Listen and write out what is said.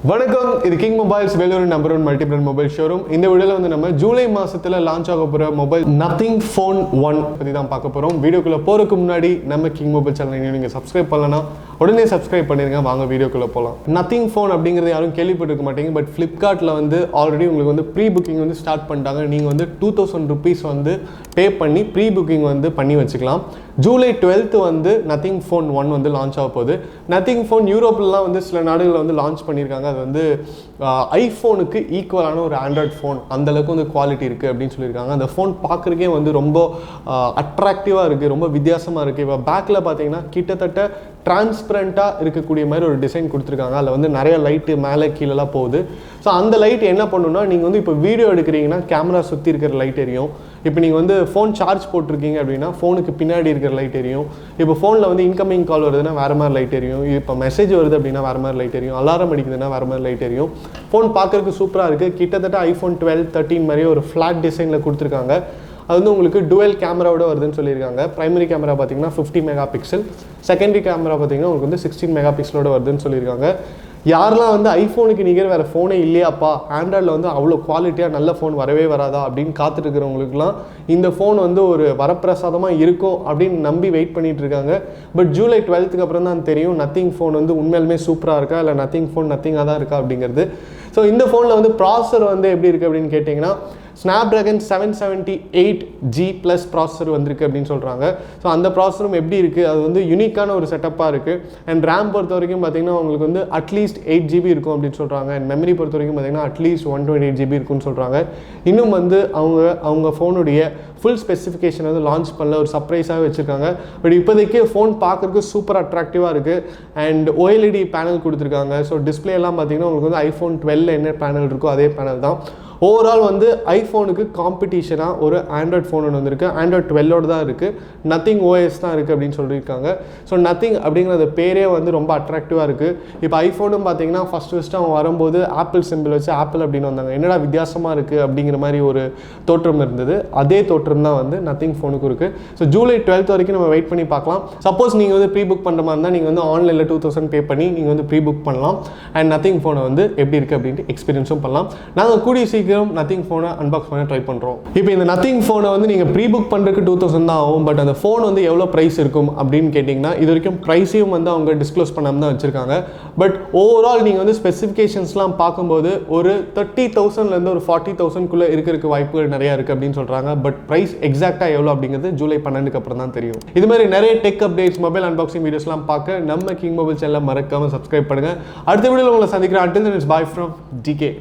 வணக்கம், இது king mobiles Vellore number 1 multi brand mobile showroom. இந்த வீடியோல வந்து நம்ம ஜூலை மாசத்துல லான்ச் ஆக போற மொபைல் நத்திங் ஃபோன் 1 பத்தி தான் பார்க்க போறோம். வீடியோக்குள்ள போறதுக்கு முன்னாடி நம்ம கிங் மொபைல் சேனலை நீங்க சப்ஸ்கிரைப் பண்ணலனா உடனே சப்ஸ்கிரைப் பண்ணிருங்க. வாங்க வீடியோக்குள்ள போலாம். நத்திங் ஃபோன் அப்படிங்கறது யாரும் கேள்விப்பட்டிருக்க மாட்டீங்க. பட் Flipkartல வந்து ஆல்ரெடி உங்களுக்கு வந்து ப்ரீ புக்கிங் வந்து ஸ்டார்ட் பண்ணிட்டாங்க. நீங்க வந்து 2000 rupees வந்து பே பண்ணி ப்ரீ புக்கிங் வந்து பண்ணி வச்சுக்கலாம். ஜூலை 12th வந்து நத்திங் ஃபோன் 1 வந்து லான்ச் ஆக போகுது. நத்திங் ஃபோன் யூரோப்லாம் வந்து சில நாடுகளில் வந்து லான்ச் பண்ணியிருக்காங்க. அது வந்து ஐஃபோனுக்கு ஈக்குவலான ஒரு ஆண்ட்ராய்ட் ஃபோன், அந்தளவுக்கு வந்து குவாலிட்டி இருக்குது அப்படின்னு சொல்லியிருக்காங்க. அந்த ஃபோன் பார்க்குறக்கே வந்து ரொம்ப அட்ராக்டிவாக இருக்குது, ரொம்ப வித்தியாசமாக இருக்குது. இப்போ பேக்கில் பார்த்தீங்கன்னா கிட்டத்தட்ட டிரான்ஸ்பரண்ட்டாக இருக்கக்கூடிய மாதிரி ஒரு டிசைன் கொடுத்துருக்காங்க. அதில் வந்து நிறைய லைட்டு மேலே கீழெல்லாம் போகுது. ஸோ அந்த லைட் என்ன பண்ணுன்னா, நீங்கள் வந்து இப்போ வீடியோ எடுக்கிறீங்கன்னா கேமரா சுற்றி இருக்கிற லைட் எரியும். இப்போ நீங்கள் வந்து ஃபோன் சார்ஜ் போட்டிருக்கீங்க அப்படின்னா ஃபோனுக்கு பின்னாடி இருக்கிற லைட் எரியும். இப்போ ஃபோனில் வந்து இன்கமிங் கால் வருதுன்னா வேறு மாதிரி லைட் எரியும். இப்போ மெசேஜ் வருது அப்படின்னா வேறு மாதிரி லைட் எரியும். அலாரம் அடிக்குதுன்னா வேறு மாதிரி லைட் எரியும். ஃபோன் பார்க்குறதுக்கு சூப்பராக இருக்குது. கிட்டத்தட்ட ஐஃபோன் 12, 13 மாதிரியே ஒரு ஃப்ளாட் டிசைனில் கொடுத்துருக்காங்க. அது வந்து உங்களுக்கு டுவெல் கேமராவோட வருதுன்னு சொல்லியிருக்காங்க. பிரைமரி கேமரா பார்த்தீங்கன்னா 50 மெகா பிக்சல், செகண்டரி கேமரா பார்த்தீங்கன்னா உங்களுக்கு வந்து 16 மெகா பிக்சலோட வருதுன்னு சொல்லியிருக்காங்க. யாரெல்லாம் வந்து ஐஃபோனுக்கு நிகர் வேறு ஃபோனே இல்லையாப்பா, ஆண்ட்ராய்டில் வந்து அவ்வளோ குவாலிட்டியாக நல்ல ஃபோன் வரவே வராதா அப்படின்னு காத்துட்ருக்கிறவங்களுக்குலாம் இந்த ஃபோன் வந்து ஒரு வரப்பிரசாதமாக இருக்கும் அப்படின்னு நம்பி வெயிட் பண்ணிகிட்டு இருக்காங்க. பட் ஜூலை 12th அப்புறம் தான் தெரியும் நத்திங் ஃபோன் வந்து உண்மையிலுமே சூப்பராக இருக்கா இல்லை நத்திங் ஃபோன் நத்திங்காக தான் இருக்கா அப்படிங்கிறது. ஸோ இந்த ஃபோனில் வந்து ப்ராசஸர் வந்து எப்படி இருக்குது அப்படின்னு கேட்டிங்கன்னா, Snapdragon 778G ப்ளஸ் ப்ராசஸர் வந்திருக்கு அப்படின்னு சொல்கிறாங்க. ஸோ அந்த ப்ராசஸரும் எப்படி இருக்குது, அது வந்து யூனிக்கான ஒரு செட்டப்பாக இருக்குது. அண்ட் ரேம் பொறுத்த வரைக்கும் பார்த்தீங்கன்னா உங்களுக்கு வந்து அட்லீஸ்ட் 8GB இருக்கும் அப்படின்னு சொல்கிறாங்க. அண்ட் மெமரி பொறுத்த வரைக்கும் பார்த்தீங்கன்னா அட்லீஸ்ட் 128GB இருக்குன்னு சொல்கிறாங்க. இன்னும் வந்து அவங்க ஃபோனுடைய ஃபுல் ஸ்பெசிஃபிகேஷன் வந்து லான்ச் பண்ணல, ஒரு சர்ப்ரைஸாகவே வச்சுருக்காங்க. பட் இப்போதைக்கு ஃபோன் பார்க்குறதுக்கு சூப்பர் அட்ராக்டிவாக இருக்குது. அண்ட் OLED பேனல் கொடுத்துருக்காங்க. ஸோ டிஸ்பிளே எல்லாம் பார்த்தீங்கன்னா உங்களுக்கு வந்து ஐஃபோன் 12 என்ன பேனல் இருக்கோ அதே பேனல் தான். ஓவரால் வந்து ஐஃபோனுக்கு காம்படிஷனாக ஒரு ஆண்ட்ராய்ட் ஃபோன் ஒன்று வந்திருக்கு. ஆண்ட்ராய்ட் 12 தான் இருக்குது, நத்திங் OS தான் இருக்குது அப்படின்னு சொல்லியிருக்காங்க. ஸோ நத்திங் அப்படிங்கிற பேரே வந்து ரொம்ப அட்ராக்டிவாக இருக்குது. இப்போ ஐஃபோனும் பார்த்தீங்கன்னா ஃபஸ்ட்டு அவங்க வரும்போது ஆப்பிள் சிம்பிள் வச்சு ஆப்பிள் அப்படின்னு வந்தாங்க. என்னடா வித்தியாசமாக இருக்குது அப்படிங்கிற மாதிரி ஒரு தோற்றம் இருந்தது. அதே தோற்றம் தான் வந்து நத்திங் ஃபோனுக்கும் இருக்குது. ஸோ ஜூலை 12th வரைக்கும் நம்ம வெயிட் பண்ணி பார்க்கலாம். சப்போஸ் நீங்கள் வந்து ப்ரீ புக் பண்ணுற மாதிரி இருந்தால் நீங்கள் வந்து ஆன்லைனில் 2000 பே பண்ணி நீங்கள் வந்து ப்ரீ புக் பண்ணலாம். அண்ட் நத்திங் ஃபோனை வந்து எப்படி இருக்குது அப்படின்ட்டு எக்ஸ்பீரியன்ஸும் பண்ணலாம். நாங்கள் கூடிய சீக்கிரம் நத்திங் ஃபோனை அன்பாக்ஸ் பண்ண ட்ரை பண்ணுறோம். இப்போ இந்த நத்திங் ஃபோனை வந்து நீங்கள் ப்ரீ புக் பண்ணுறதுக்கு 2000 தான் ஆகும். பட் அந்த ஃபோன் வந்து எவ்வளோ ப்ரைஸ் இருக்கும் அப்படின்னு கேட்டிங்கன்னா, இது வரைக்கும் ப்ரைஸையும் வந்து அவங்க டிஸ்க்ளோஸ் பண்ணாமல் தான் வச்சுருக்காங்க. பட் ஓவரால் நீங்கள் வந்து ஸ்பெசிஃபிகேஷன்ஸ்லாம் பார்க்கும்போது ஒரு 30,000லேருந்து ஒரு 40,000க்குள்ளே இருக்கிறதுக்கு வாய்ப்புகள் நிறையா இருக்குது அப்படின்னு சொல்கிறாங்க. பட் ப்ரைஸ் எக்ஸாக்டாக எவ்வளோ அப்படிங்கிறது ஜூலை 12க்கு அப்புறம் தான் தெரியும். இது மாதிரி நிறைய டெக் அப்டேட்ஸ், மொபைல் அன்பாக்சிங் வீடியோஸ்லாம் பார்க்க நம்ம கிங் மொபைல் சேனலை மறக்காமல் சப்ஸ்கிரைப் பண்ணுங்கள். அடுத்த வீடியோவில் உங்களை சந்திக்கிறேன். Until then, it's bye from DK.